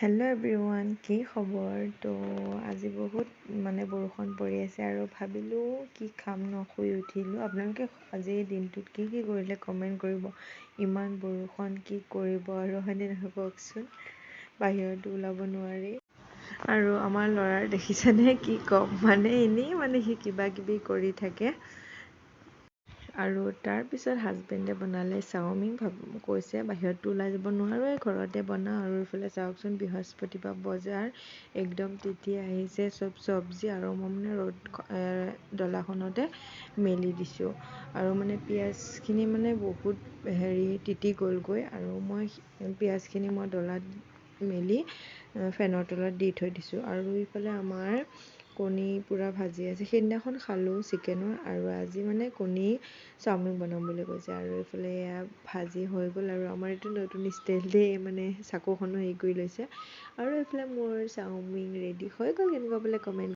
Hello' everyone, কি খবৰ? তো আজি বহুত বৰষুণ পৰি আছে আৰু ভাবিলোঁ কি খাম ন, শুই উঠিলোঁ। আপোনালোকে আজি দিনটোত কি কৰিলে কমেণ্ট কৰিব। ইমান বৰষুণ কি কৰিব আৰু হয়নে নহয় কওকচোন, বাহিৰতো ওলাব নোৱাৰি। আৰু আমাৰ ল'ৰাৰ দেখিছেনে, কি ক'ম এনেই সি কিবা কিবি কৰি থাকে। আৰু তাৰপিছত হাজবেণ্ডে বনালে চাওমিন। কৈছে বাহিৰতো ওলাই যাব নোৱাৰোঁ, ঘৰতে বনাওঁ। আৰু এইফালে চাওকচোন, বৃহস্পতিবাৰ বজাৰ একদম তিতি আহিছে চব চব্জি। আৰু মই ডলাখনতে মেলি দিছোঁ। আৰু পিঁয়াজখিনি বহুত তিতি গ'লগৈ। আৰু পিঁয়াজখিনি মই ডলাত মেলি ফেনৰ তলত দি থৈ দিছোঁ। আৰু ইফালে আমাৰ কণী পূৰা ভাজি আছে, সেইদিনাখন খালোঁ চিকেনৰ। আৰু আজি কণী চাওমিন বনাম বুলি কৈছে। আৰু এইফালে এয়া ভাজি হৈ গ'ল। আৰু আমাৰ এইটো নতুন ষ্টাইল দেই, চাকুখনো হেৰি কৰি লৈছে। আৰু এইফালে মোৰ চাওমিন ৰেডি হৈ গ'ল। কেনেকুৱা বোলে কমেণ্ট